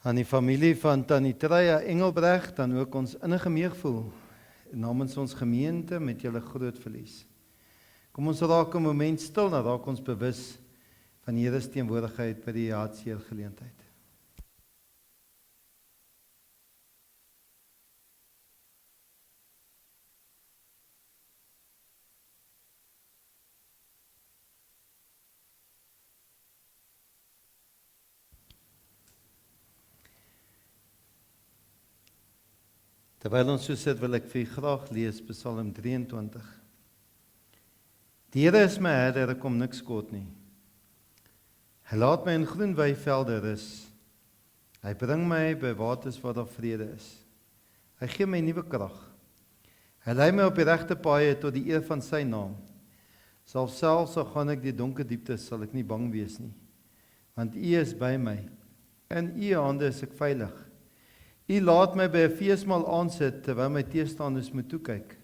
Aan die familie van Tannie Treya Engelbreg, dan ook ons innige meegevoel namens ons gemeente met julle groot verlies. Kom ons raak 'n oomblik stil, dan raak ons bewus van die Here se teenwoordigheid by die hartseer geleentheid. Terwyl ons so sit, wil ek vir u graag lees Psalm 23. Die Here is my herder, ek kom niks kort nie. Hy laat my in groen weivelde rus. Hy bring my by waters waar daar vrede is. Hy gee my nuwe krag. Hy lei my op die regte paaie tot die eer van sy naam. Selfs al gaan ek die donker dieptes, sal ek nie bang wees nie, want u is by my. In u hande is ek veilig. U laat my by 'n feesmaal aansit, terwyl my teestanders moet toekyk.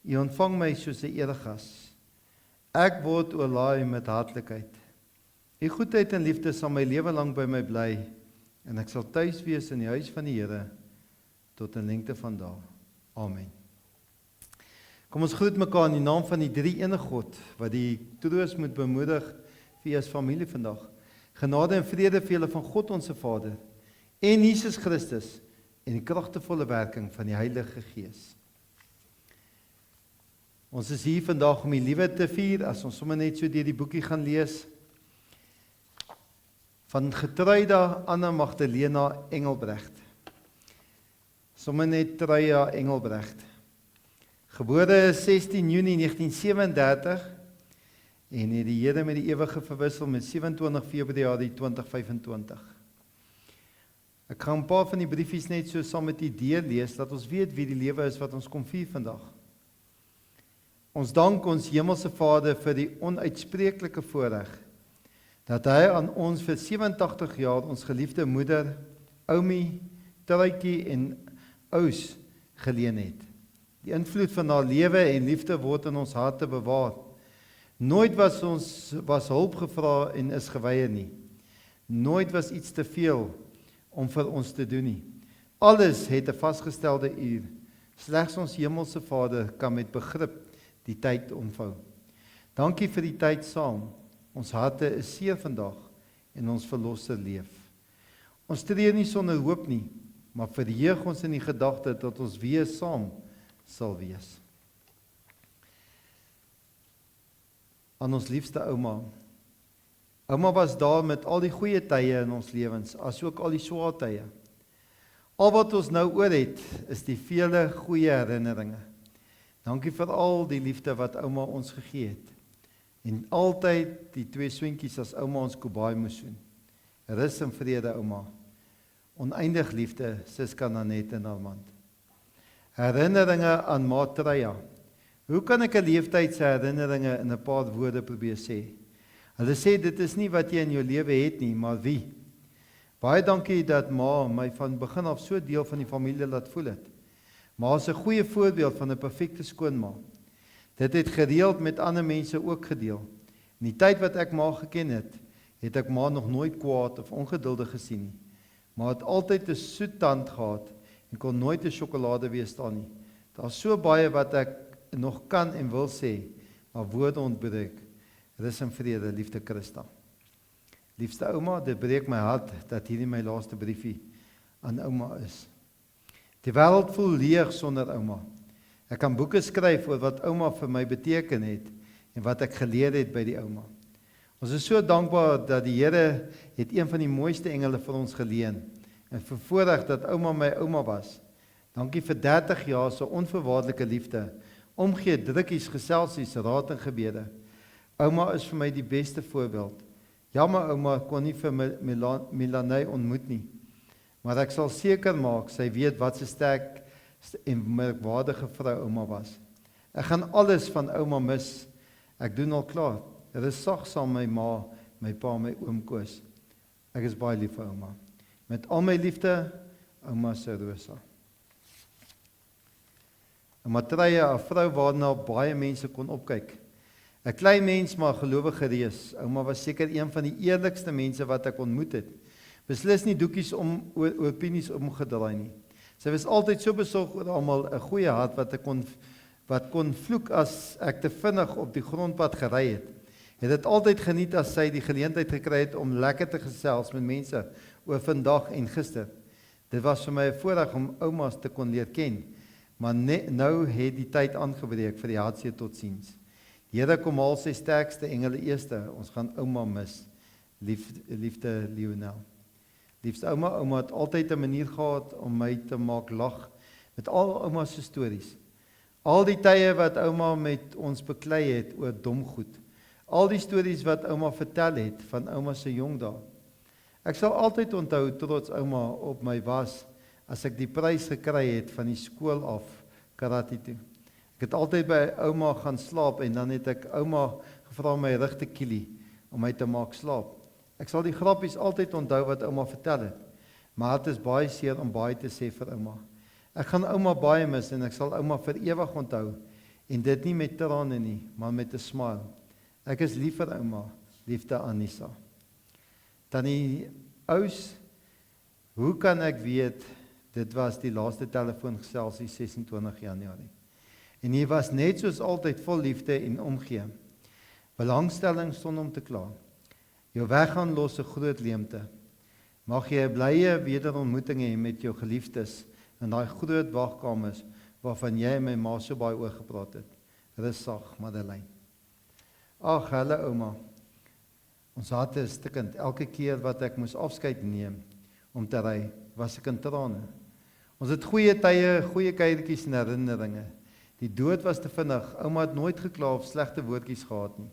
U ontvang my soos 'n eregas. Ek word oorlaai met hartlikheid. U goedheid en liefde sal my lewe lank by my bly, en ek sal tuis wees in die huis van die Here, tot 'n lengte van dae. Amen. Kom ons groet mekaar in die naam van die drie-enige God, wat die troos moet bemoedig vir u as familie vandag. Genade en vrede vir julle van God ons Vader, en Jesus Christus, en die kragtevolle werking van die Heilige Gees. Ons is hier vandag om die liewe te vier, as ons sommer net so deur die boekie gaan lees, van getroude Anna Magdalena Engelbreg. Sommer net Treya Engelbreg. Gebore 16 Junie 1937, en het die Here met die ewige verwissel met 27 Februarie 2025. Ek gaan 'n paar van die briefies net so saam met u deurlees, dat ons weet wie die lewe is wat ons kom vier vandag. Ons dank ons Hemelse Vader vir die onuitspreeklike voorreg, dat hy aan ons vir 87 jaar ons geliefde moeder, Oumi, Truitjie en Ous geleen het. Die invloed van haar lewe en liefde word in ons harte bewaar. Nooit was hulp gevra en is geweier nie. Nooit was iets te veel om vir ons te doen nie. Alles het 'n vasgestelde uur. Slegs ons Hemelse Vader kan met begrip die tyd omvou. Dankie vir die tyd saam. Ons harte is seer vandag en ons verlosser leef. Ons tree nie sonder hoop nie, maar verheug ons in die gedagte dat ons weer saam sal wees. Aan ons liefste ouma. Ouma was daar met al die goeie tye in ons lewens, asook al die swaar tye. Al wat ons nou oor het, is die vele goeie herinneringe. Dankie vir al die liefde wat ouma ons gegee het. En altyd die twee swentjies as ouma ons kobaai moes soen. Rus en vrede, ouma. Oneindig liefde, Suska Nanet en Armand. Herinneringe aan Ma Treya. Hoe kan ek 'n leeftyd se herinneringe in 'n paar woorde probeer sê? Hulle sê dit is nie wat jy in jou lewe het nie, maar wie. Baie dankie dat ma my van begin af so deel van die familie laat voel het. Ma is 'n goeie voorbeeld van 'n perfekte skoonma. Dit het gereeld met ander mense ook gedeel. In die tyd wat ek ma geken het, het ek ma nog nooit kwaad of ongeduldig gesien nie. Ma het altyd 'n soet tand gehad en kon nooit 'n sjokolade weerstaan nie. Daar's so baie wat ek nog kan en wil sê, maar woorde ontbreek. Rus en vrede, liefde Christa. Liefste ouma, dit breek my hart dat hierdie my laaste briefie aan ouma is. Die wêreld voel leeg sonder ouma. Ek kan boeke skryf oor wat ouma vir my beteken het en wat ek geleer het by die ouma. Ons is so dankbaar dat die Here het een van die mooiste engele vir ons geleen en vervoorreg dat ouma my ouma was. Dankie vir 30 jaar se onvoorwaardelike liefde, omgee, drukkies, geselsies, raad en gebede. Ouma is vir my die beste voorbeeld. Jammer ouma kon nie vir Milanay ontmoet nie, maar ek sal seker maak sy weet wat sy sterk en merkwaardige vrou ouma was. Ek gaan alles van ouma mis. Ek doen al klaar. Dit is sagsaam my ma, my pa, my oom Koos. Ek is baie lief vir ouma. Met al my liefde, ouma se Rosa. Ouma Treya, 'n vrou waarna baie mense kon opkyk. 'n Klein mens, maar gelowige reus. Ouma was seker een van die eerlikste mense wat ek ontmoet het. Beslis nie doekies om oor opinies omgedraai nie. Sy was altyd so besorg oor almal, 'n goeie hart wat kon vloek as ek te vinnig op die grondpad gery het. Het dit altyd geniet as sy die geleentheid gekry het om lekker te gesels met mense oor vandag en gister. Dit was vir my 'n voorreg om oumas te kon leer ken, maar nou het die tyd aangebreek vir die hartseer totsiens. Die Here kom haal sy sterkste engele eerste, ons gaan ouma mis. Liefde Lionel. Liefste ouma het altyd 'n manier gehad om my te maak lag met al ouma se stories. Al die tye wat ouma met ons beklei het oor dom goed. Al die stories wat ouma vertel het van ouma se jong dae. Ek sal altyd onthou trots ouma op my was as ek die prys gekry het van die skool af karate toe. Ek het altyd by ouma gaan slaap en dan het ek ouma gevra om my rug te kielie om my te maak slaap. Ek sal die grappies altyd onthou wat ouma vertel het, maar het is baie seer om baie te sê vir ouma. Ek gaan ouma baie mis en ek sal ouma vir ewig onthou en dit nie met trane nie, maar met 'n smile. Ek is lief vir ouma, liefde Anissa. Tannie Ous, hoe kan ek weet, dit was die laaste telefoongeselsie 26 Januarie. En hy was net soos altyd vol liefde en omgee. Belangstelling stond om te kla. Jou weggaan los 'n groot leemte. Mag jy 'n blye wederontmoeting hê met jou geliefdes in daai groot wagkamers waarvan jy en my ma so baie oor gepraat het. Rustig, Madeleine. Ag, hulle ouma. Ons harte is stikkend. Elke keer wat ek moes afskeid neem om te ry, was ek in trane. Ons het goeie tye, goeie kuiertjies en herinneringe. Die dood was te vinnig. Ouma het nooit gekla of slegte woordjies gehad nie.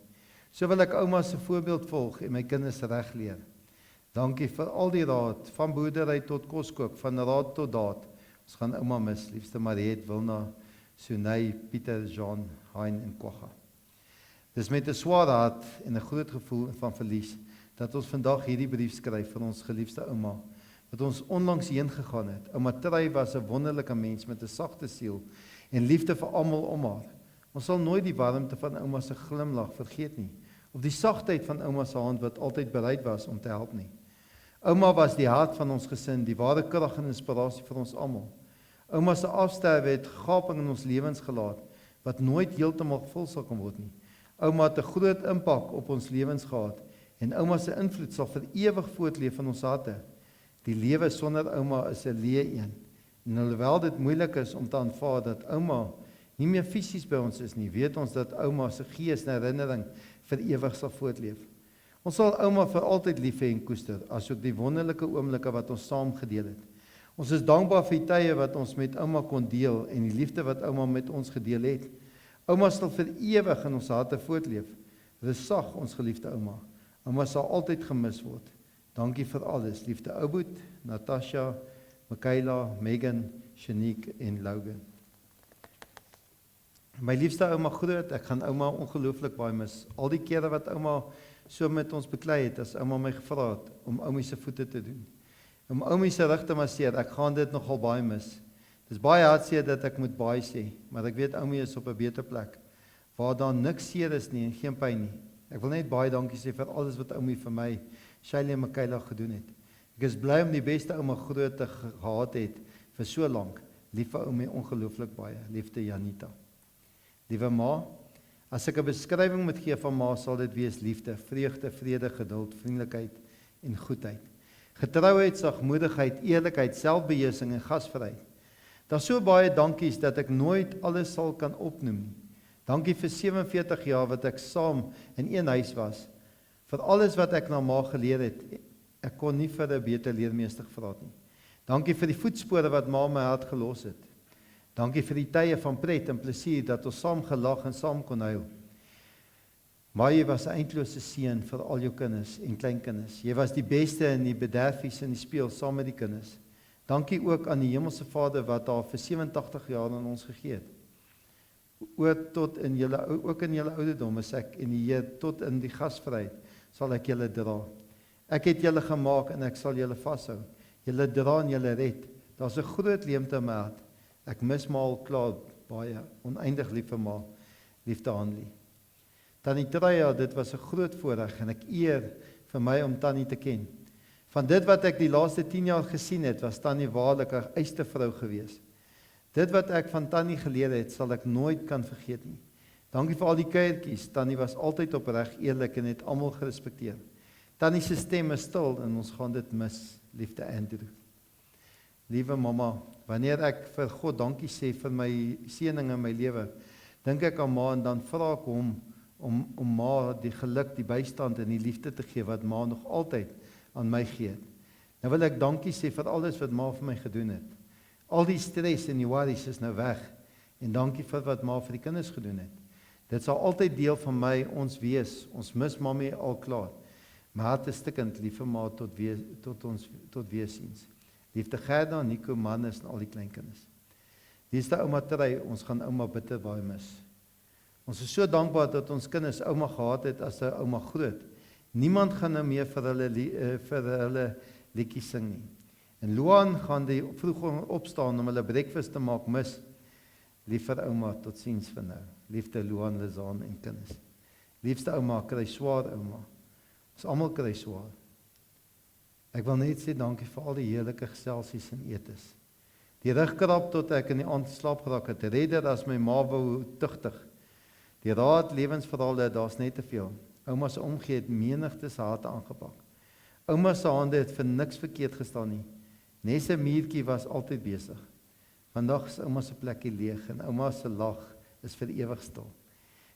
So wil ek ouma se voorbeeld volg en my kinders reg leer. Dankie vir al die raad, van boerdery tot koskook, van raad tot daad. Ons gaan ouma mis, liefste Mariet, Wilna, Sunay, Pieter, Jean, Hein en Kwagga. Dis met 'n swaar hart en 'n groot gevoel van verlies dat ons vandag hierdie brief skryf vir ons geliefde ouma wat ons onlangs heen gegaan het. Ouma Trey was 'n wonderlike mens met 'n sagte siel en liefde vir almal om haar. Ons sal nooit die warmte van ouma se glimlag vergeet nie, of die sagtheid van ouma se hand wat altyd bereid was om te help nie. Ouma was die hart van ons gesin, die ware krag en inspirasie vir ons almal. Ouma se afsterwe het gaping in ons lewens gelaat wat nooit heeltemal gevul sal kan word nie. Ouma het 'n groot impak op ons lewens gehad en ouma se invloed sal vir ewig voortleef in ons harte. Die lewe sonder ouma is 'n leë een. En alhoewel dit moeilik is om te aanvaar dat ouma nie meer fisies by ons is nie, weet ons dat ouma se gees en herinnering vir ewig sal voortleef. Ons sal ouma vir altyd lief hê en koester, asook die wonderlike oomblikke wat ons saam gedeel het. Ons is dankbaar vir die tye wat ons met ouma kon deel en die liefde wat ouma met ons gedeel het. Ouma sal vir ewig in ons harte voortleef. Rustig, ons geliefde ouma. Ouma sal altyd gemis word. Dankie vir alles, liefde Ouboet, Natasha, Michaela, Megan, Shanique en Logan. My liefste ouma groot, ek gaan ouma ongelooflik baie mis. Al die kere wat ouma so met ons beklei het, as ouma my gevra het om oumie se voete te doen. Om oumie se rug te masseer, ek gaan dit nogal baie mis. Dis baie hartseer dat ek moet baie sê, maar ek weet oumie is op 'n beter plek, waar daar niks seer is nie en geen pyn nie. Ek wil net baie dankie sê vir alles wat oumie vir my, Shaylee en Michaela gedoen het. Ek is bly om die beste ouma groot te gehad het vir so lank. Liewe oumie, ongelooflik baie. Liefde Janita. Liewe ma, as ek 'n beskrywing moet gee van ma, sal dit wees liefde, vreugde, vrede, geduld, vriendelikheid en goedheid. Getrouheid, sagmoedigheid, eerlikheid, selfbeheersing en gasvryheid. Daar's so baie dankies dat ek nooit alles sal kan opnoem nie. Dankie vir 47 jaar wat ek saam in een huis was. Vir alles wat ek na ma geleer het. Ek kon nie vir 'n beter leermeester gevra het nie. Dankie vir die voetspore wat ma my hart gelos het. Dankie vir die tye van pret en plesier dat ons saam gelag en saam kon huil. Maar jy was 'n eindelose seën vir al jou kinders en kleinkinders. Jy was die beste in die bederfies en die speel saam met die kinders. Dankie ook aan die Hemelse Vader wat daar vir 87 jaar aan ons gegee het. Ook in julle ouderdom is ek en die Heer tot in die gasvryheid sal ek julle dra. Ek het julle gemaak en ek sal julle vashou. Julle dra en julle red. Daar's 'n groot leemte in my hart. Ek mis ma al klaar baie, oneindig lief vir ma, liefde Hanlie. Tannie Treya, dit was 'n groot voorreg en ek eer vir my om Tannie te ken. Van dit wat ek die laaste 10 jaar gesien het, was Tannie waarlik 'n eiste vrou gewees. Dit wat ek van Tannie geleer het, sal ek nooit kan vergeet nie. Dankie vir al die kuiertjies. Tannie was altyd opreg, eerlik en het almal gerespekteer. Tannie se stem is stil en ons gaan dit mis, liefde Andrew. Liewe mamma, wanneer ek vir God dankie sê vir my seëninge in my lewe, dink ek aan ma en dan vra ek hom om ma die geluk, die bystand en die liefde te gee wat ma nog altyd aan my gee. Nou wil ek dankie sê vir alles wat ma vir my gedoen het. Al die stres en die worries is nou weg en dankie vir wat ma vir die kinders gedoen het. Dit sal altyd deel van my, ons wees. Ons mis mamma al klaar. My hart is stikkend, liewe ma, tot wesiens. Liefde Gerda, Nico, Mannes en al die kleinkinders. Liefste ouma Trey, ons gaan ouma bitter baie mis. Ons is so dankbaar dat ons kinders ouma gehad het as 'n ouma groot. Niemand gaan nou meer vir hulle liedjies sing nie. En Luan gaan die vroeg opstaan om hulle breakfast te maak mis. Liefde ouma, totsiens vir nou. Liefde Luan, Lizaan en kinders. Liefste ouma, kry swaar ouma. Ons almal kry swaar. Ek wil net sê dankie vir al die heerlike geselsies en etes. Die rugkrap tot ek in die aand slaap geraak het, redder as my ma wou tugtig. Die raad lewensverhale, daar's net te veel. Ouma se omgee het menigte se harte aangepak. Ouma se hande het vir niks verkeerd gestaan nie. Net 'n muurtjie was altyd besig. Vandag is ouma se plekkie leeg en ouma se lag is vir ewig stil.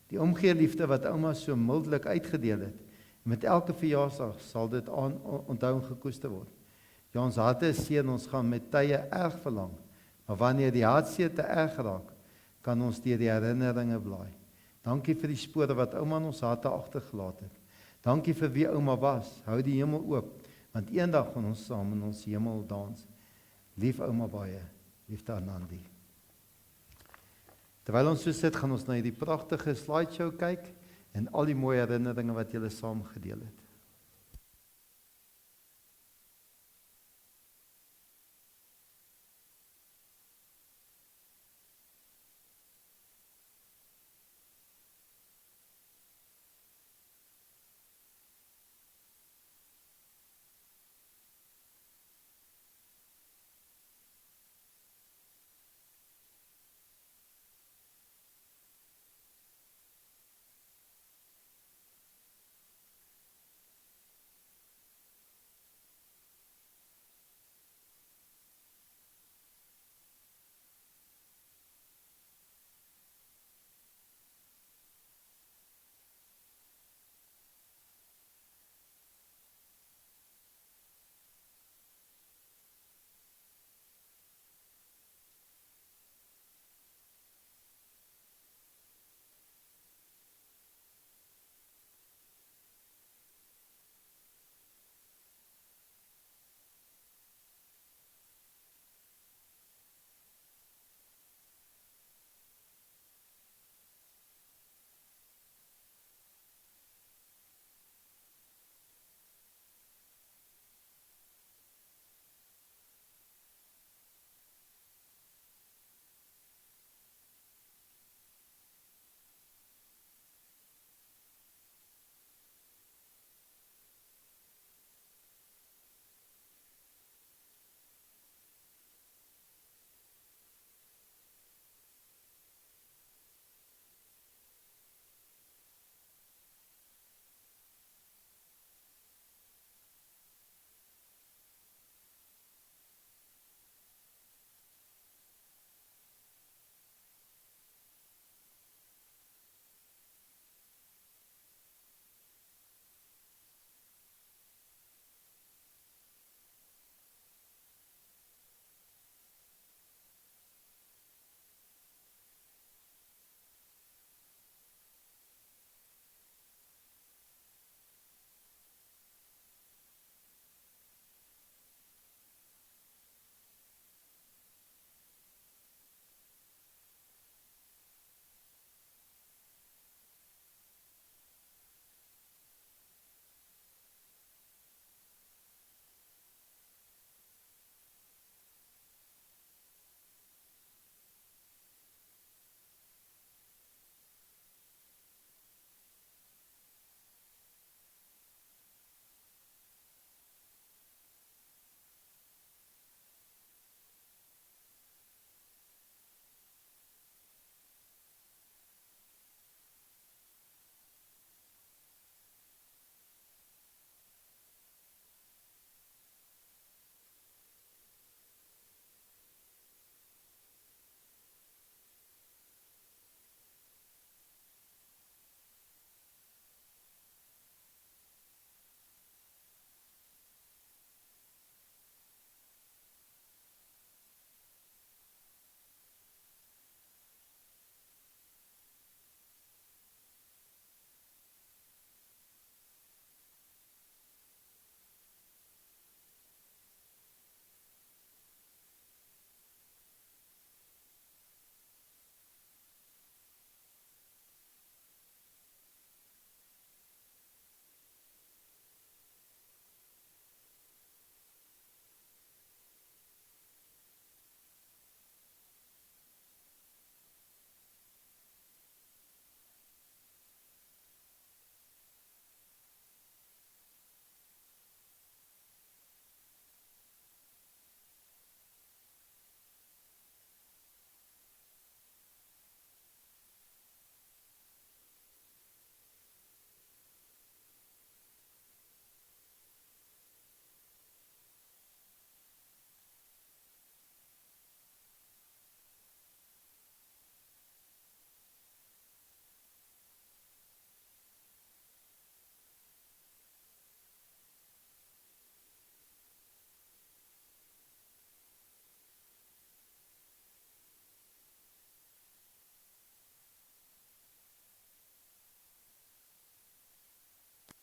Die omgee liefde wat ouma so mildelik uitgedeel het, met elke verjaarsdag sal dit onthou en gekoester word. Ja, ons harte is seer en ons gaan met tye erg verlang, maar wanneer die hartseer te erg raak, kan ons deur die herinneringe blaai. Dankie vir die spore wat ouma in ons harte agtergelaat het. Dankie vir wie ouma was. Hou die hemel oop, want eendag gaan ons saam in ons hemel dans. Lief ouma baie, liefde Anandi. Terwyl ons so sit, gaan ons na hierdie pragtige slideshow kyk en al die mooi herinneringe wat julle saam gedeel het.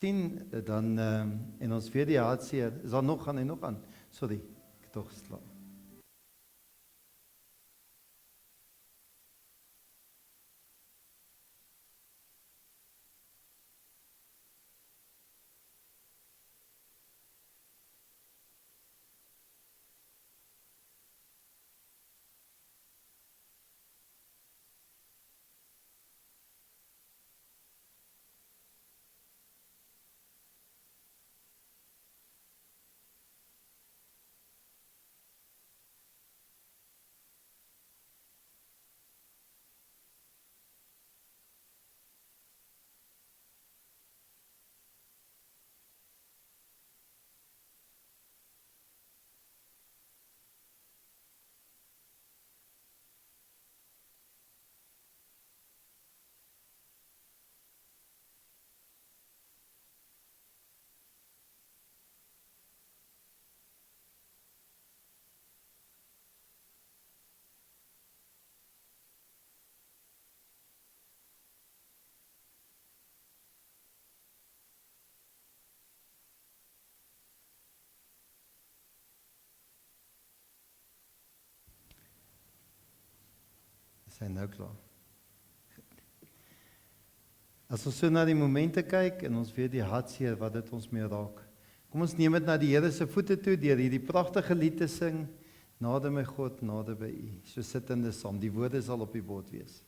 10, dan en ons weer die hartseer. Is daar nog aan? Sorry, ek tog slaap. Is hy nou klaar? As ons so na die momente kyk en ons weet die hartseer wat dit ons mee raak. Kom ons neem dit na die Here se voete toe deur hierdie pragtige lied te sing. Nader my God, nader by U. So sittende saam, die woorde sal op die bord wees.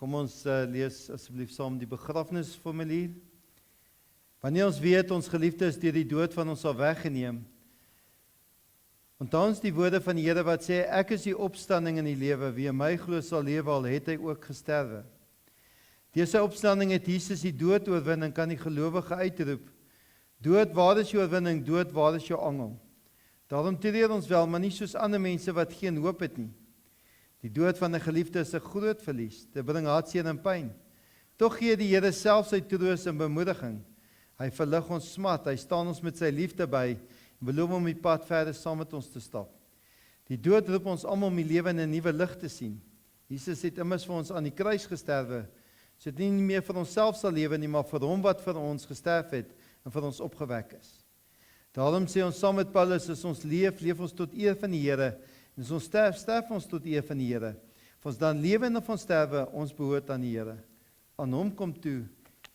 Kom ons lees asseblief saam die begrafnisformulier. Wanneer ons weet ons geliefdes deur die dood van ons sal weggeneem, onthou ons die woorde van die Here wat sê, ek is die opstanding en die lewe, wie in my glo sal lewe al het hy ook gesterwe. Deur sy opstanding het Jesus die dood oorwin en kan die gelowige uitroep, dood, waar is jou oorwinning, dood, waar is jou angel? Daarom treur ons wel, maar nie soos ander mense wat geen hoop het nie. Die dood van 'n geliefde is 'n groot verlies, dit bring hartseer en pyn. Tog gee die Here self sy troos en bemoediging. Hy verlig ons smart, hy staan ons met sy liefde by, en beloof om die pad verder saam met ons te stap. Die dood roep ons almal om die lewe in 'n nuwe lig te sien. Jesus het immers vir ons aan die kruis gesterwe, so dit nie meer vir onsself sal lewe nie, maar vir hom wat vir ons gesterf het en vir ons opgewek is. Daarom sê ons saam met Paulus, as ons leef, leef ons tot eer van die Here, en as ons sterf, sterf ons tot eer van die Here. Of ons dan lewe en of ons sterwe, ons behoort aan die Here. Aan hom kom toe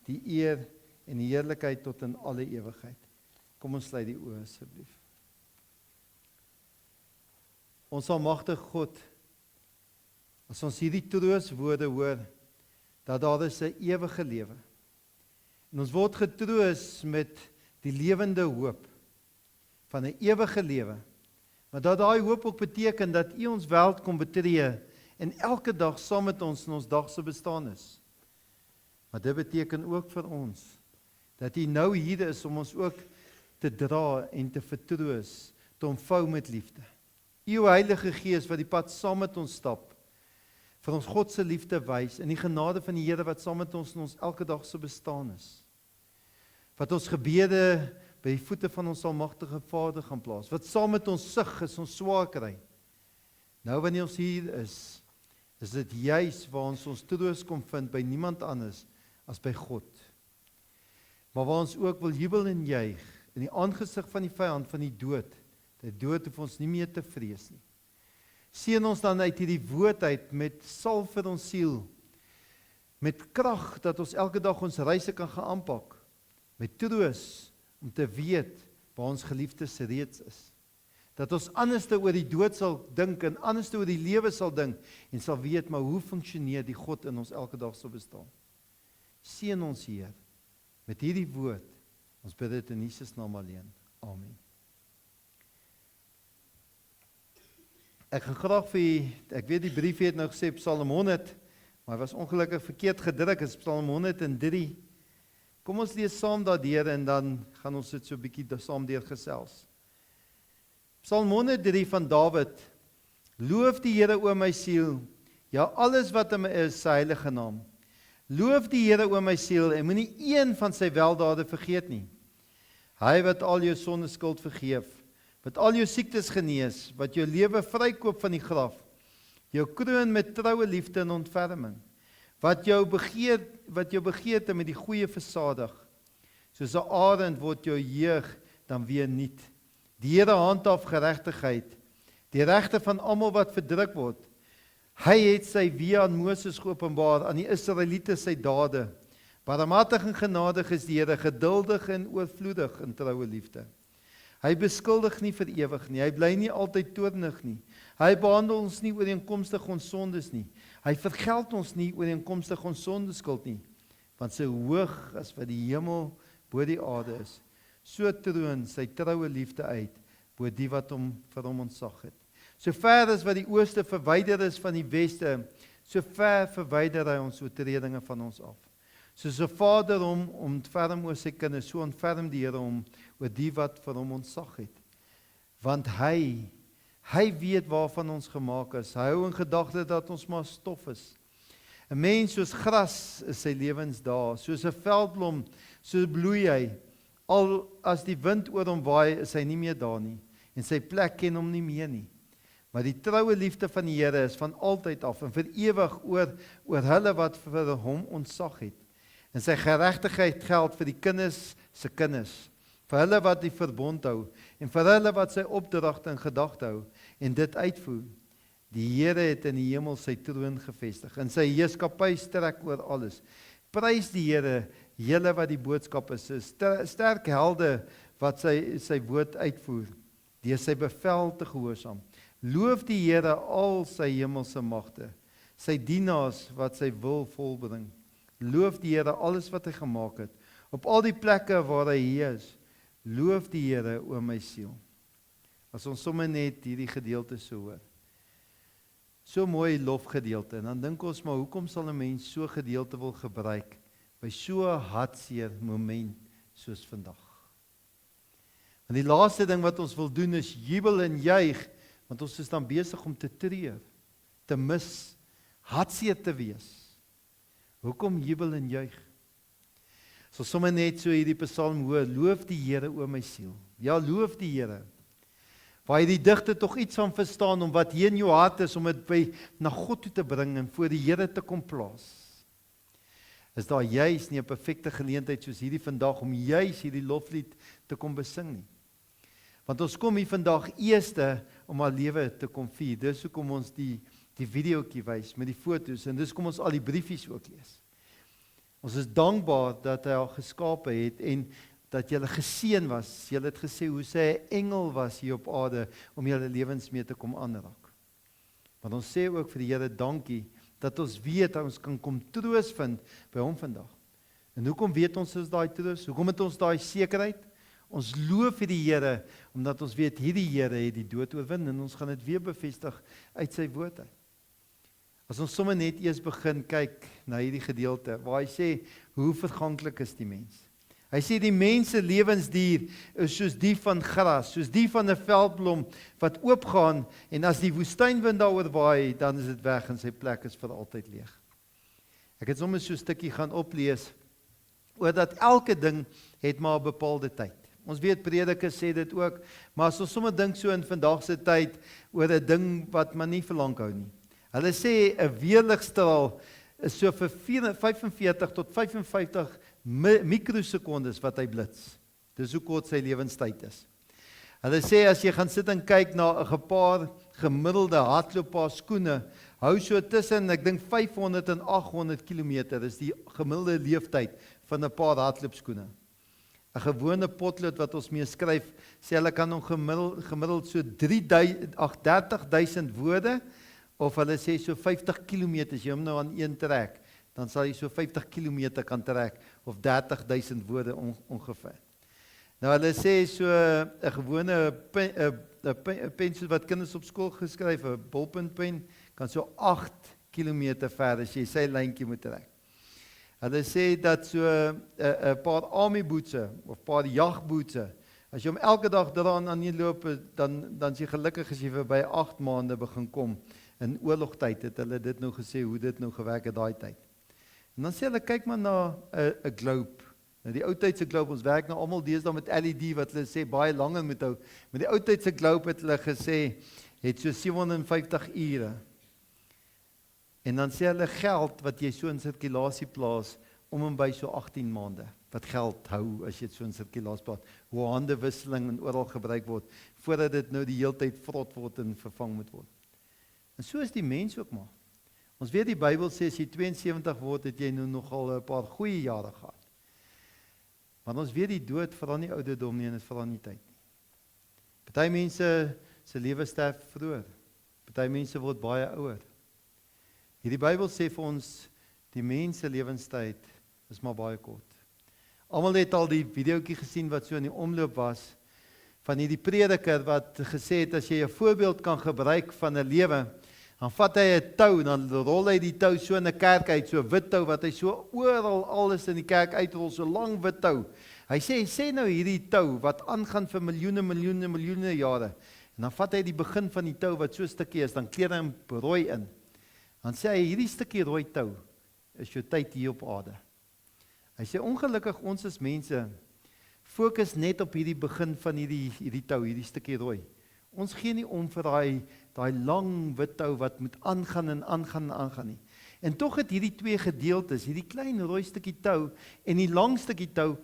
die eer en die heerlikheid tot in alle ewigheid. Kom ons sluit die oë asseblief. Ons almagtige God, as ons hierdie troostwoorde hoor, dat daar is 'n ewige lewe. En ons word getroos met die lewende hoop van 'n ewige lewe. Maar dat daai hoop ook beteken dat U ons wêreld kom betree en elke dag saam met ons in ons dagse bestaan is. Maar dit beteken ook vir ons dat U nou hier is om ons ook te dra en te vertroos, te omvou met liefde. U Heilige Gees wat die pad saam met ons stap, vir ons God se liefde wys en die genade van die Here wat saam met ons in ons elke dag se bestaan is. Wat ons gebede by die voete van ons almagtige Vader gaan plaas, wat saam met ons sug as ons swaar kry. Nou wanneer ons hier is dit juis waar ons troos kom vind by niemand anders as by God. Maar waar ons ook wil jubel en juig in die aangesig van die vyand van die dood. Die dood hoef ons nie meer te vrees nie. Seën ons dan uit hierdie woord uit met salf vir ons siel, met krag dat ons elke dag ons reise kan gaan aanpak, met troos om te weet waar ons geliefdes reeds is. Dat ons anderste oor die dood sal dink en anderste oor die lewe sal dink en sal weet, maar hoe funksioneer die God in ons elke dag sal bestaan. Seën ons Heer met hierdie woord. Ons bid dit in Jesus naam alleen. Amen. Ek gaan graag vir ek weet die brief het nou gesê Psalm 100, maar hy was ongelukkig verkeerd gedruk, is Psalm 103. Kom ons lees saam daardeur en dan gaan ons dit so 'n bietjie saam deur gesels. Psalm 103 van Dawid. Loof die Here o my siel, ja alles wat in my is, sy heilige naam. Loof die Here o my siel en moenie een van sy weldade vergeet nie. Hy wat al jou sondeskuld vergeef, wat al jou siektes genees, wat jou lewe vrykoop van die graf, jou kroon met troue liefde en ontferming, wat jou begeerte met die goeie versadig, soos 'n arend word jou jeug dan weer nuut. Die Here handhaaf geregtigheid, die regte van almal wat verdruk word. Hy het sy weë aan Moses geopenbaar, aan die Israeliete sy dade. Barmhartig en genadig is die Here, geduldig en oorvloedig in troue liefde. Hy beskuldig nie vir ewig nie, hy bly nie altyd toornig nie. Hy behandel ons nie ooreenkomstig ons sondes nie. Hy vergeld ons nie ooreenkomstig ons sondeskuld nie, want sy hoog as wat die hemel bo die aarde is. So troon sy troue liefde uit bo die wat vir hom ontzag het. So ver as wat die ooste verwyder is van die weste, so ver verwyder hy ons oortredinge van ons af. Soos 'n vader hom ontferm oor sy kinders, so ontferm die Here hom oor die wat vir hom ontzag het. Want hy weet waarvan ons gemaak is. Hy hou in gedagte dat ons maar stof is. 'n Mens soos gras is sy lewensdae, soos 'n veldblom, so bloei hy. Al as die wind oor hom waai, is hy nie meer daar nie, en sy plek ken hom nie meer nie. Maar die troue liefde van die Here is van altyd af en vir ewig oor hulle wat vir hom ontzag het. En sy geregtigheid geld vir die kinders se kinders, vir hulle wat die verbond hou en vir hulle wat sy opdragte in gedagte hou en dit uitvoer. Die Here het in die hemel sy troon gevestig en sy heerskappy strek oor alles. Prys die Here, julle wat die boodskap is, sterk helde wat sy woord uitvoer, deur sy bevel te gehoorsaam. Loof die Here al sy hemelse magte, sy dienaars wat sy wil volbring. Loof die Here alles wat hy gemaak het, op al die plekke waar hy hier is. Loof die Here o my siel. As ons sommer net hierdie gedeelte so hoor. So mooi lofgedeelte, en dan dink ons maar, hoekom sal 'n mens so gedeelte wil gebruik by so 'n hartseer moment soos vandag? En die laaste ding wat ons wil doen is jubel en juig, want ons is dan besig om te treur, te mis, hartseer te wees. Hoekom jubel en juig? So sommer net so hierdie Psalm hoor, loof die Here o my siel. Ja, loof die Here. Waar jy die digter tog iets van verstaan om wat hier in jou hart is, om dit by na God toe te bring en voor die Here te kom plaas. Is daar juis nie 'n perfekte geleentheid soos hierdie vandag om juis hierdie loflied te kom besing nie. Want ons kom hier vandag eerste om haar lewe te kom vier. Dis hoekom ons die videoetjie wys met die foto's en dis kom ons al die briefies ook lees. Ons is dankbaar dat hy haar geskape het en dat julle geseën was. Julle het gesê hoe sy 'n engel was hier op aarde om julle lewens mee te kom aanraak. Want ons sê ook vir die Here dankie dat ons weet dat ons kan kom troos vind by hom vandag. En hoekom weet ons daai troos? Hoekom het ons daai sekerheid? Ons loof vir die Here omdat ons weet hierdie Here het die dood oorwin en ons gaan dit weer bevestig uit sy woord uit. As ons sommer net eers begin kyk na hierdie gedeelte waar hy sê hoe verganklik is die mens. Hy sê die mens se lewensduur is soos die van gras, soos die van 'n veldblom wat oopgaan en as die woestynwind daaroor waai, dan is dit weg en sy plek is vir altyd leeg. Ek het sommer so 'n stukkie gaan oplees oor dat elke ding het maar 'n bepaalde tyd. Ons weet Prediker sê dit ook, maar as ons sommer dink so in vandag se tyd oor 'n ding wat maar nie vir lank hou nie. Hulle sê 'n weerligstraal is so vir 45 tot 55 mikrosekondes wat hy blits. Dis hoe kort sy lewenstyd is. Hulle sê as jy gaan sit en kyk na 'n gemiddelde hardlooppaar skoene, hou so tussen, ek dink 500 en 800 km is die gemiddelde leeftyd van 'n paar hardloopskoene. 'n Gewone potlood wat ons mee skryf, sê hulle kan hom gemiddeld so 30.000 woorde, of hulle sê so 50 km, as jy hom nou aan een trek, dan sal jy so 50 km kan trek, of 30.000 woorde ongeveer. Nou hulle sê so 'n gewone pensel wat kinders op skool geskryf, 'n bolpuntpen, kan so 8 km ver as jy sy lyntjie moet trek. Hulle sê dat so 'n paar army bootse of paar jagbootse, as jy hom elke dag daaraan aan nie loop, dan is jy gelukkig as jy vir by 8 maande begin kom. In oorlogtyd het hulle dit nou gesê hoe dit nou gewerk het daai tyd. En dan sê hulle kyk maar na 'n globe. Nou die ou tyd se globe, ons werk nou almal deesdae met LED wat hulle sê baie langer moet hou. Maar die ou tyd se globe het hulle gesê het so 750 ure. En dan sê hulle geld wat jy so in sirkulasie plaas om en by so 18 maande. Wat geld hou as jy dit so in sirkulasie plaas. Hoe handewisseling en oral gebruik word voordat dit nou die heeltyd vrot word en vervang moet word. En so is die mens ook maar. Ons weet die Bybel sê as jy 72 word, het jy nou nogal 'n paar goeie jare gehad. Want ons weet die dood vra nie ouderdom nie en dit vra nie tyd nie. Party mense se lewe sterf vroeër. Party mense word baie ouer. Hierdie Bybel sê vir ons die mens se lewenstyd is maar baie kort. Almal het al die videoetjie gesien wat so in die omloop was van hierdie prediker wat gesê het as jy 'n voorbeeld kan gebruik van 'n lewe, dan vat hy 'n tou, dan rol hy die tou so in 'n kerk uit, so 'n wit tou wat hy so oral alles in die kerk uitrol, so lang wit tou. Hy sê nou hierdie tou wat aangaan vir miljoene jare. En dan vat hy die begin van die tou wat so 'n stukkie is, dan kleer hy hom rooi in. Dan sê hy hierdie stukkie rooi tou is jou tyd hier op aarde. Hy sê ongelukkig ons as mense fokus net op hierdie begin van hierdie tou, hierdie stukkie rooi. Ons gee nie om vir daai lang wit tou wat moet aangaan en aangaan nie. En tog het hierdie twee gedeeltes, hierdie klein rooi stukkie tou en die lang stukkie tou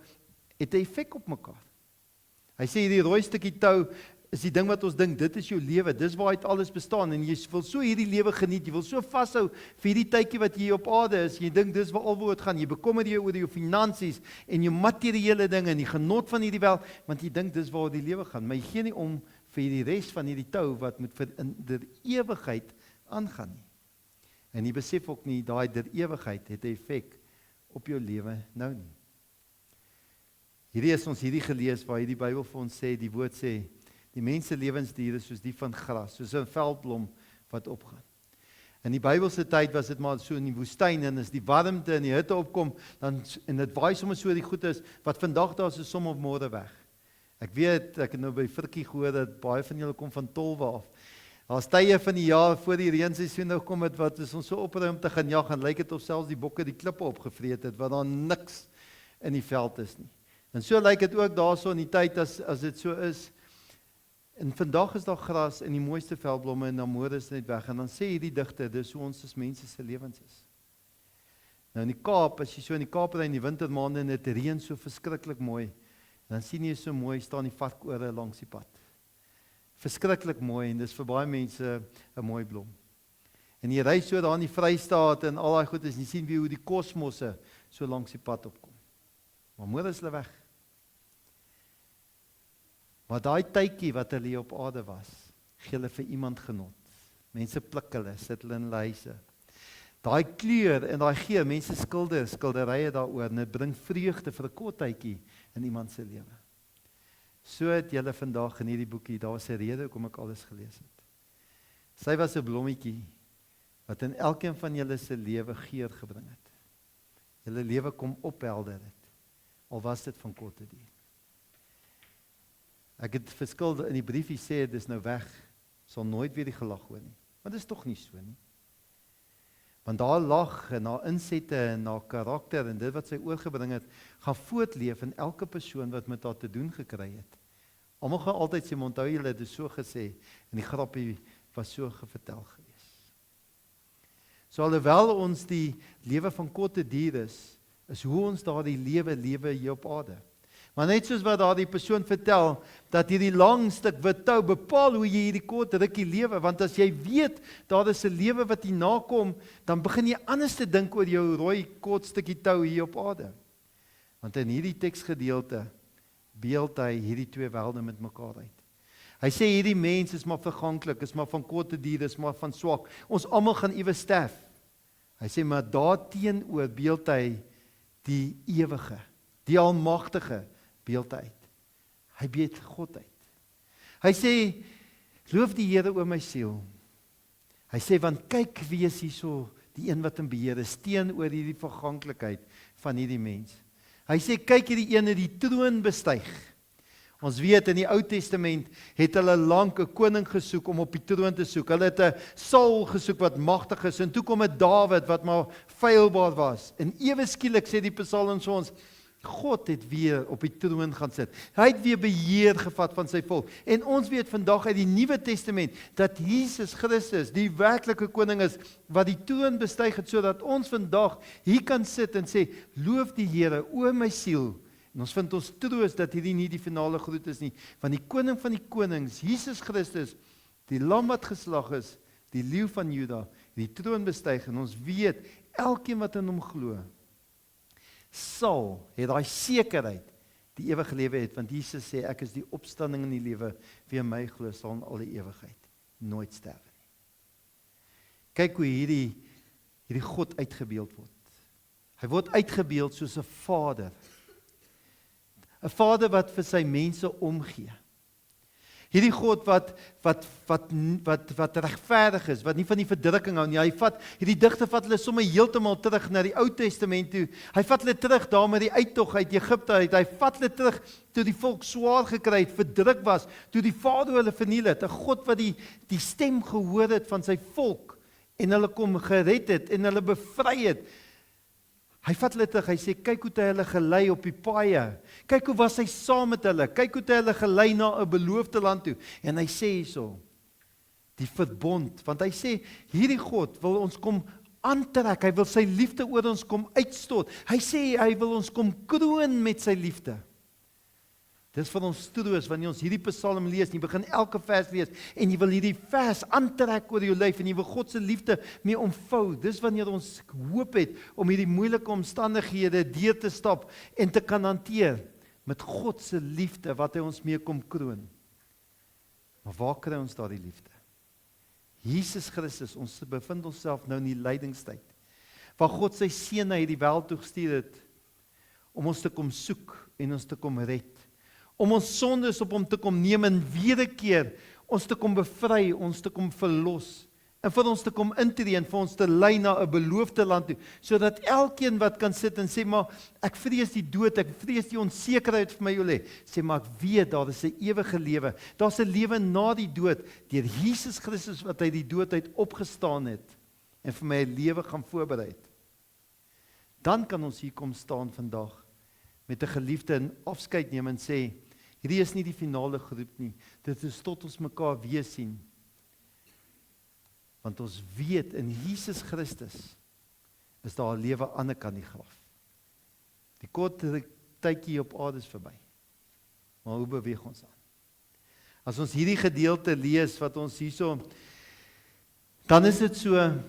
het 'n effek op mekaar. Hy sê hierdie rooi stukkie tou is die ding wat ons dink, dit is jou lewe, dis waaruit alles bestaan en jy wil so hierdie lewe geniet, jy wil so vashou vir hierdie tydjie wat jy hier op aarde is, jy dink dis waaroor dit gaan, jy bekommer jy oor jou finansies en jou materiële dinge en die genot van hierdie wêreld, want jy dink dis waaroor die lewe gaan, maar jy gee nie om vir die res van hierdie tou wat moet vir in der ewigheid aangaan nie. En jy besef ook nie, daai der ewigheid het 'n effek op jou lewe nou nie. Hierdie is ons hierdie gelees waar hierdie Bybel vir ons sê, die woord sê, die mens se lewensduur is soos die van gras, soos 'n veldblom wat opgaan. In die Bybelse tyd was dit maar so in die woestyn en as die warmte en die hitte opkom, dan en dit waai sommer so die goed is wat vandag daar is sommer op môre weg. Ek weet, ek het nou by Frikkie gehoor dat baie van julle kom van Tolwe af. Daar's tye van die jaar voor die reenseisoen nou kom het wat is ons so opruim te gaan jag en lyk dit of selfs die bokke die klippe opgevreet het wat daar niks in die veld is nie. En so lyk dit ook daarso in die tyd as dit so is. En vandag is daar gras en die mooiste veldblomme en dan môre is dit net weg. En dan sê hierdie digter, dis hoe ons as mense se lewens is. Nou in die Kaap, as jy so in die Kaap ry in die wintermaande en dit reën so verskriklik mooi, dan sien jy so mooi staan die varkore langs die pad. Verskriklik mooi en dis vir baie mense 'n mooi blom. En jy ry so daar in die Vrystaat en al daai goed is, jy sien wie hoe die kosmosse so langs die pad opkom. Maar môre is hulle weg. Maar daai tydjie wat hulle hier op aarde was, gee hulle vir iemand genot. Mense pluk hulle, sit hulle in hulle huise. Daai kleur en daai geur, mense skilderye daaroor, en dit bring vreugde vir 'n kort tydjie in iemand se lewe. So het julle vandag in hierdie boekie, daar was 'n rede hoekom ek alles gelees het. Sy was 'n blommetjie wat in elkeen van julle se lewe geur gebring het. Julle lewe kom ophelder het, al was dit van korte duur. Ek het verskil in die briefie sê, dis nou weg, sal nooit weer die gelag hoor nie. Maar dis tog nie so nie. Want daar lag en daar insette en daar karakter en dit wat sy oorgebring het, gaan voortleef in elke persoon wat met haar te doen gekry het. Almal gaan altyd sê, onthou julle het dit so gesê, en die grappie was so gevertel gewees. So alhoewel ons die lewe van korte duur is hoe ons daardie lewe hier op aarde. Maar net soos wat daardie persoon vertel, dat hierdie lang stuk wit tou bepaal hoe jy hierdie kort rukkie lewe, want as jy weet, daar is 'n lewe wat hier nakom, dan begin jy anders te dink oor jou rooi kort stukkie tou hier op aarde. Want in hierdie teksgedeelte beeld hy hierdie twee wêrelde met mekaar uit. Hy sê hierdie mens is maar verganklik, is maar van korte duur, is maar van swak. Ons almal gaan iewes sterf. Hy sê maar daarteenoor beeld hy die ewige, die almagtige beeld uit. Hy beeld God uit. Hy sê, loof die Here o my siel. Hy sê, want kyk wie is hierso, die een wat in beheer is, teenoor hierdie verganklikheid van hierdie mens. Hy sê, kyk hierdie een het die troon bestyg. Ons weet in die Ou Testament het hulle lank 'n koning gesoek om op die troon te soek. Hulle het 'n Saul gesoek wat magtig is en toe kom 'n Dawid wat maar feilbaar was. En ewe skielik sê die Psalms vir ons, God het weer op die troon gaan sit. Hy het weer beheer gevat van sy volk. En ons weet vandag uit die Nuwe Testament dat Jesus Christus die werklike koning is wat die troon bestyg het sodat ons vandag hier kan sit en sê, loof die Here o my siel. En ons vind ons troos dat hierdie nie die finale groet is nie, want die koning van die konings, Jesus Christus, die lam wat geslag is, die leeu van Juda, die troon bestyg en ons weet elkeen wat in hom glo sal het daai sekerheid die ewige lewe het, want Jesus sê ek is die opstanding in die lewe, wie in my glo sal in al die ewigheid nooit sterwe nie. Kyk hoe hierdie God uitgebeeld word. Hy word uitgebeeld soos 'n vader. 'n Vader wat vir sy mense omgee. Hierdie God wat regverdig is, wat nie van die verdrukking hou nie. Hierdie digter vat hulle sommer heeltemal terug na die Ou Testament toe. Hy vat hulle terug daar met die uittog uit Egipte uit. Hy vat hulle terug toe die volk swaar gekry het, verdruk was, toe die Farao hulle verniel het. 'n God wat die stem gehoor het van sy volk en hulle kom gered het en hulle bevry het. Hy vat hulle terug, hy sê, kyk hoe het hy hulle gelei op die paaie, kyk hoe was hy saam met hulle, kyk hoe het hy hulle gelei na 'n beloofde land toe, en hy sê hierso, die verbond, want hy sê, hierdie God wil ons kom aantrek, hy wil sy liefde oor ons kom uitstoot, hy sê, hy wil ons kom kroon met sy liefde. Dis vir ons troos, wanneer ons hierdie Psalm lees, jy begin elke vers lees, en jy wil hierdie vers aantrek oor jou lyf, en jy wil God se liefde mee omvou. Dis wanneer ons hoop het, om hierdie moeilike omstandighede deur te stap, en te kan hanteer, met God se liefde, wat hy ons mee kom kroon. Maar waar kry ons daardie liefde? Jesus Christus, ons bevind onsself nou in die lydingstyd, waar God sy seun na hierdie wêreld toe gestuur het, om ons te kom soek, en ons te kom red, om ons sondes op hom te kom neem en wederkeer, ons te kom bevry, ons te kom verlos, en vir ons te kom intree en vir ons te lei na 'n beloofde land toe, sodat elkeen wat kan sit en sê, maar ek vrees die dood, ek vrees die onsekerheid vir my lê, sê maar ek weet, daar is 'n ewige lewe, daar is 'n lewe na die dood, deur Jesus Christus wat uit die dood uit opgestaan het, en vir my 'n lewe gaan voorberei het. Dan kan ons hier kom staan vandag, met 'n geliefde en afskeid neem en sê, hierdie is nie die finale groep nie, dit is tot ons mekaar weer sien. Want ons weet, in Jesus Christus, is daar 'n lewe aan die kant die graf. Die kort tydjie op aarde is verby. Maar hoe beweeg ons aan? As ons hierdie gedeelte lees, wat ons hierso, dan is dit so,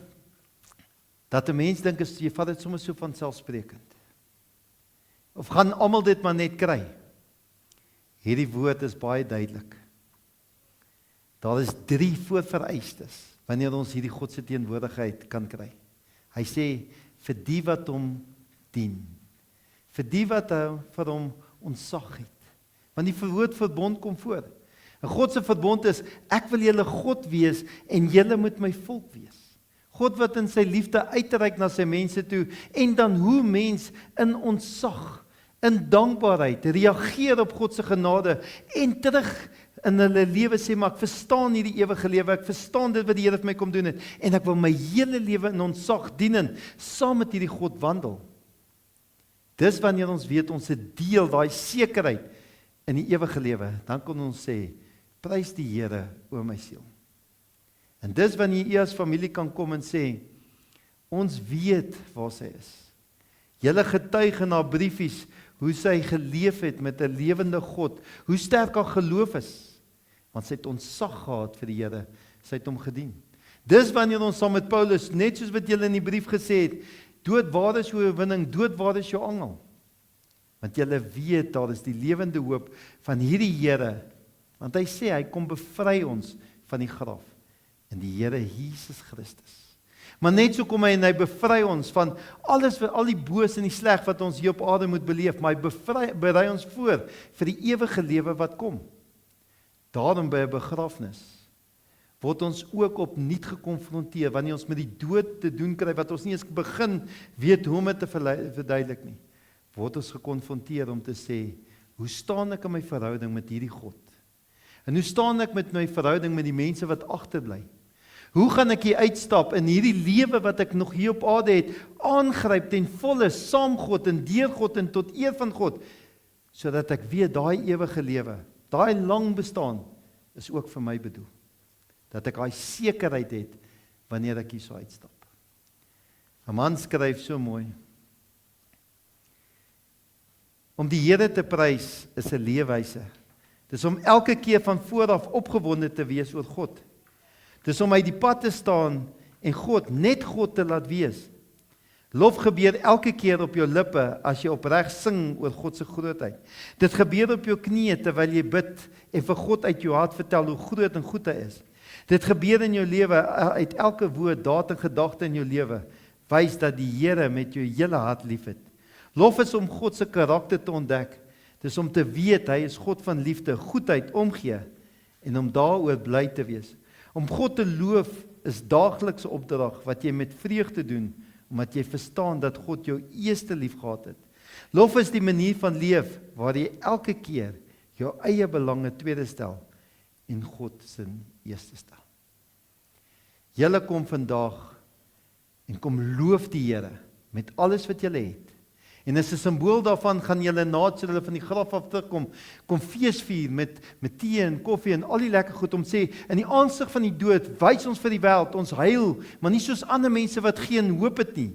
dat 'n mens dink, jy vat dit sommer so vanselfsprekend. Of gaan almal dit maar net kry? Hierdie woord is baie duidelik. Daar is 3 voorvereistes, wanneer ons hierdie God se teenwoordigheid kan kry. Hy sê, vir die wat hom dien. Vir die wat vir hom ontzag het. Want die woord verbond kom voor. En God se verbond is, ek wil julle God wees, en julle moet my volk wees. God wat in sy liefde uitreik na sy mense toe, en dan hoe mens in ontzag, in dankbaarheid, reageer op God se genade, en terug in hulle lewe sê, maar ek verstaan hierdie ewige lewe, ek verstaan dit wat die Here vir my kom doen het, en ek wil my hele lewe in ontzag dien, saam met hierdie God wandel. Dis wanneer ons weet, ons het deel, daai sekerheid, in die ewige lewe, dan kan ons sê, prys die Here, o my siel. En dis wanneer jy as familie kan kom en sê, ons weet waar sy is. Julle getuig in haar briefies, hoe sy geleef het met 'n lewende God, hoe sterk haar geloof is, want sy het ontzag gehad vir die Here, sy het hom gedien. Dis wanneer ons saam met Paulus, net soos wat julle in die brief gesê het, dood, waar is jou oorwinning, dood, waar is jou angel? Want julle weet, daar is die lewende hoop van hierdie Here, want hy sê, hy kom bevry ons van die graf, in die Here Jesus Christus. Maar net so kom hy en hy bevry ons van alles, al die boos en die sleg wat ons hier op aarde moet beleef, maar hy berei ons voor vir die ewige lewe wat kom. Daarom by 'n begrafnis word ons ook opnuut gekonfronteer, wanneer ons met die dood te doen kry, wat ons nie eens begin weet hoe om dit te verduidelik nie, word ons gekonfronteer om te sê, hoe staan ek in my verhouding met hierdie God? En hoe staan ek met my verhouding met die mense wat agterbly? Hoe gaan ek hier uitstap in hierdie lewe wat ek nog hier op aarde het, aangryp ten volle, saam God en deur God en tot eer van God, sodat ek weet, daai ewige lewe, daai lang bestaan, is ook vir my bedoel. Dat ek daai sekerheid het, wanneer ek hier so uitstap. 'n man skryf so mooi, om die Here te prys is 'n leefwyse. Dis om elke keer van vooraf opgewonde te wees oor God. Dis om uit die pad te staan en God, net God te laat wees. Lof gebeur elke keer op jou lippe as jy opreg sing oor God se grootheid. Dit gebeur op jou knieë terwyl jy bid en vir God uit jou hart vertel hoe groot en goed hy is. Dit gebeur in jou lewe uit elke woord, daad en gedagte in jou lewe, wys dat die Here met jou hele hart liefhet. Lof is om God se karakter te ontdek. Dis om te weet hy is God van liefde, goedheid, omgee en om daaroor bly te wees. Om God te loof is daaglikse opdrag wat jy met vreugde doen, omdat jy verstaan dat God jou eerste lief gehad het. Lof is die manier van leef waar jy elke keer jou eie belange tweede stel en God se eerste stel. Julle kom vandag en kom loof die Here met alles wat julle het. En as 'n simbool daarvan gaan julle nadat julle van die graf af terugkom, kom feesvier met tee en koffie en al die lekker goed om sê, in die aansig van die dood, wys ons vir die wêreld, ons heil, maar nie soos ander mense wat geen hoop het nie.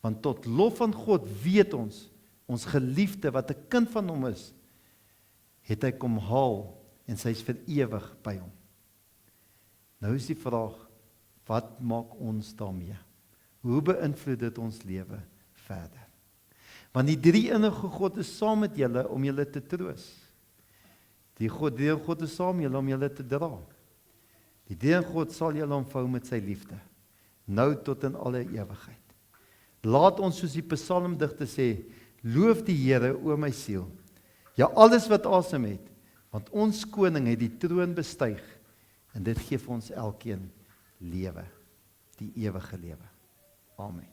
Want tot lof van God weet ons geliefde wat 'n kind van hom is, het hy kom haal en sy is vir ewig by hom. Nou is die vraag, wat maak ons daarmee? Hoe beïnvloed dit ons lewe verder? Want die drie enige God is saam met julle om julle te troos. Die God is saam met julle om julle te dra. Die deur God sal julle omvou met sy liefde, nou tot in alle ewigheid. Laat ons soos die psalmdigter sê, loof die Here, o my siel. Ja, alles wat asem het, want ons koning het die troon bestyg, en dit gee vir ons elkeen lewe, die ewige lewe. Amen.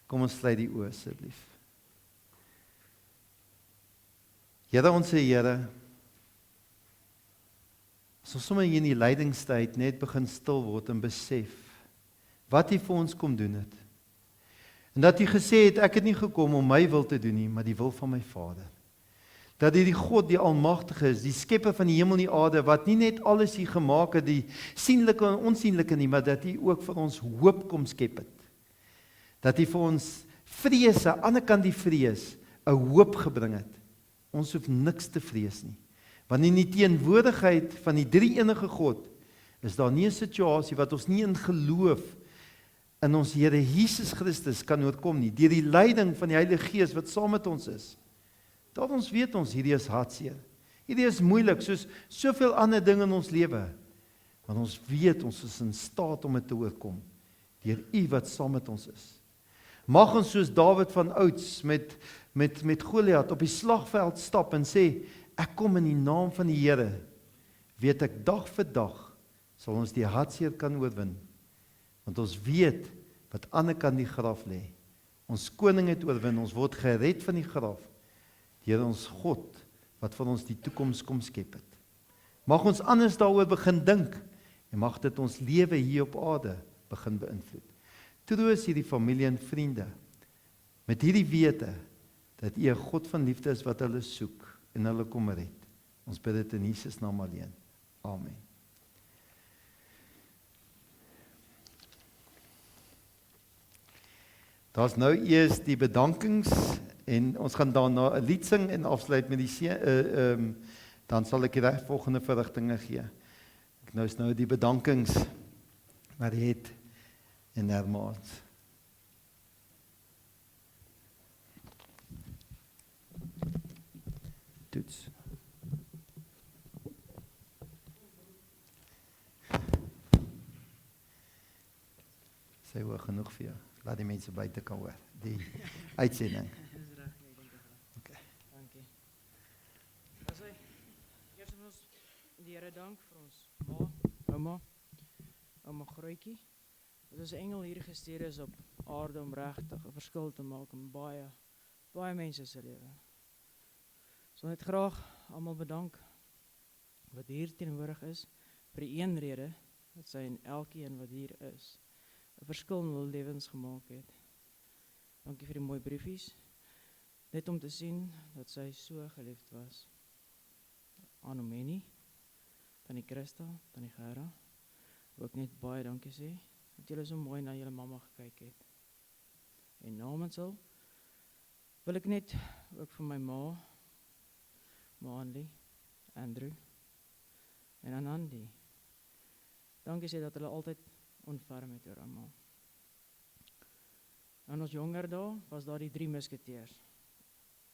Kom ons sluit die oë asseblief. Here, ons Here, as ons sommer hier in die lydingstyd net begin stil word en besef wat U vir ons kom doen het. En dat U gesê het, ek het nie gekom om my wil te doen nie, maar die wil van my Vader. Dat U die God, die Almagtige is, die skepper van die hemel en die aarde, wat nie net alles hier gemaak het, die sienlike en onsienlike nie, maar dat U ook vir ons hoop kom skep het. Dat U vir ons vrees, aan die ander kant die vrees, 'n hoop gebring het. Ons hoef niks te vrees nie. Want in die teenwoordigheid van die drie-enige God, is daar nie 'n situasie wat ons nie in geloof in ons Here Jesus Christus kan oorkom nie, deur die leiding van die Heilige Gees wat saam met ons is. Dat ons weet ons, hierdie is hartseer. Hierdie is moeilik, soos soveel ander dinge in ons lewe. Want ons weet ons is in staat om dit te oorkom, deur U wat saam met ons is. Mag ons soos Dawid van ouds met Goliat op die slagveld stap en sê, ek kom in die naam van die Here. Weet ek dag vir dag sal ons die hartseer kan oorwin. Want ons weet wat aan die ander kant die graf lê. Ons koning het oorwin, ons word gered van die graf. Deur ons God wat van ons die toekoms kom skep het. Mag ons anders daaroor begin dink en mag dit ons lewe hier op aarde begin beïnvloed. Troos hierdie familie en vriende met hierdie wete dat U 'n God van liefde is wat hulle soek en hulle kom red. Ons bid dit in Jesus naam alleen. Amen. Daar's nou eers die bedankings en ons gaan daarna 'n lied sing en afsluit met die dan sal ek die volgende verrigtinge gee. Nou is nou die bedankings wat jy het in Hermaat. Toets. Sy hoor genoeg vir jou. Laat die mense buite kan hoor. Die uitsending. Dis reg, jy dink dit reg. Okay. Dankie. Eers moet ons die Here dank vir ons ouma Grootjie. Dit is 'n engel hier gestuur is op aarde om regtig 'n verskil te maak in baie mense se lewe. So net graag almal bedank wat hier teenwoordig is vir die een rede dat sy en elkeen wat hier is 'n verskil in hul lewens gemaak het. Dankie vir die mooi briefies. Net om te sien dat sy so geliefd was. Anomeni, Tannie Christa, Tannie Gerda, ook net baie dankie sê, dat julle so mooi na julle mamma gekyk het. En namens haar wil ek net ook vir my ma Anlie, Andrew en Anandi, dankie sê dat hulle altyd ontferm het oor almal. In ons jonger dae was daar die 3 musketeers.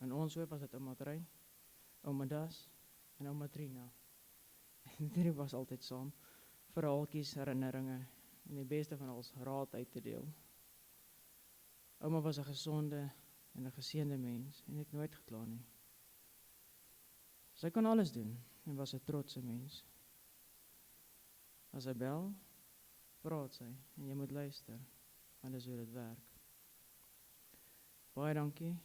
In ons hoop was dit ouma Trein, ouma Das en ouma Trina. En die 3 was altyd saam, verhaaltjies, herinneringe en die beste van ons raad uit te deel. Ouma was 'n gesonde en 'n geseënde mens en het nooit gekla nie. Sy kon alles doen en was 'n trotse mens. As sy bel, praat sy en jy moet luister, want dis hoe dit werk. Baie dankie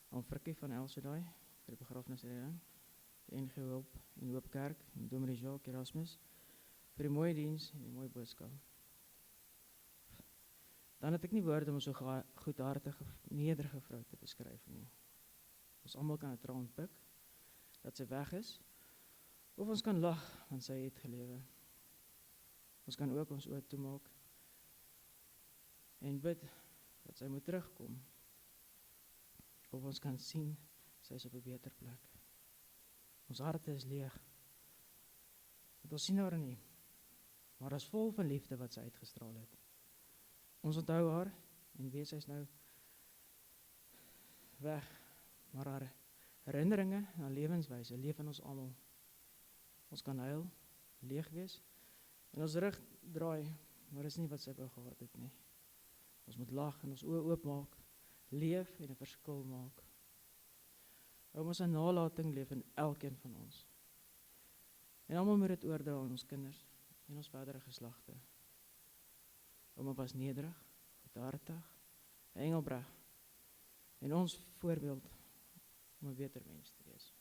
aan Frikkie van Elsedai vir die begrafnisreding, die NG Hulp en Hoop Kerk en Dominee Jacques Erasmus vir die mooie diens en die mooie boodskap. Dan het ek nie woorde om so goedhartige, nederige vrou te beskryf nie. Ons almal kan 'n traan pik dat sy weg is, of ons kan lag want sy het gelewe. Ons kan ook ons oë toemaak en bid dat sy moet terugkom. Of ons kan sien sy is op 'n beter plek. Ons harte is leeg. Want ons sien haar nie, maar is vol van liefde wat sy uitgestraal het. Ons onthou haar en weet sy is nou weg, maar haar herinneringe en haar lewenswyse leef in ons almal. Ons kan huil, leeg wees en ons rug draai, maar is nie wat sy wou gehad het nie. Ons moet lag en ons oë oopmaak, leef en 'n verskil maak. Ouma se nalatiging leef in elkeen van ons. En almal moet dit oordra aan ons kinders en ons verdere geslagte. Ouma was nederig, goedhartig, engelbreg en ons voorbeeld om 'n beter mens te wees.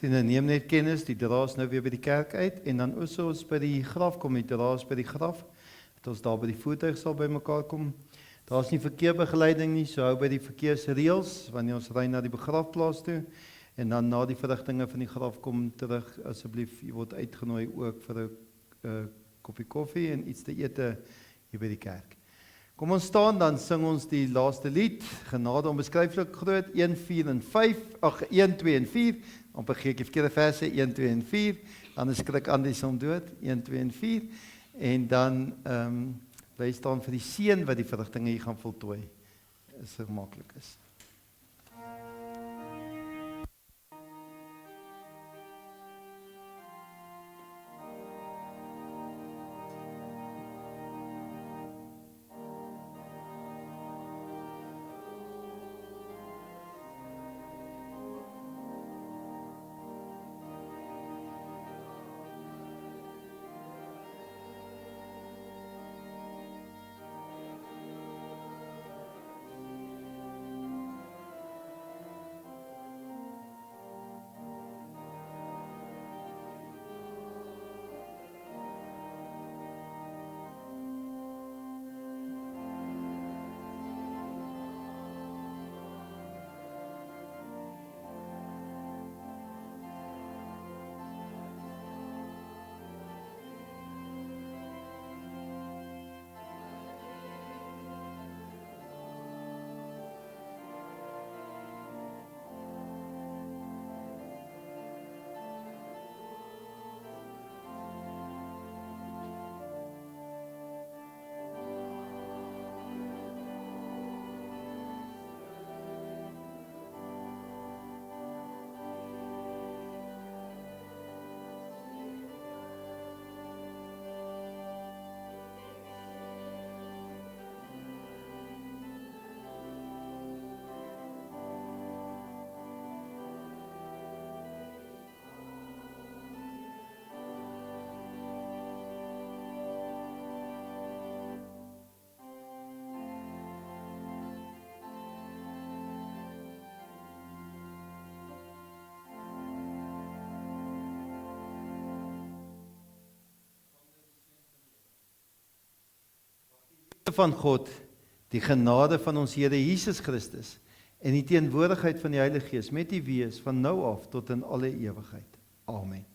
Vriende, neem net kennis, die draas nou weer by die kerk uit, en dan is ons by die graf kom, die draas by die graf, dat ons daar by die voertuig sal by mekaar kom. Daar is nie verkeerbegeleiding nie, so hou by die verkeersreëls, wanneer ons ry na die begrafplaas toe, en dan na die verrigtinge van die graf kom terug, asseblief, jy word uitgenooi ook vir 'n koppie koffie en iets te ete hier by die kerk. Kom ons staan, dan sing ons die laaste lied, Genade onbeskryflik groot, 1, 4 en 5, 1, 2 en 4, amper gee ek die verkeerde verse, 1, 2 en 4, anders skrik Andy som dood, 1, 2 en 4, en dan bly staan vir die seun wat die verrigtinge hier gaan voltooi, as dit maklik is. Van God, die genade van ons Here Jesus Christus en die teenwoordigheid van die Heilige Gees met u wees van nou af tot in alle ewigheid. Amen.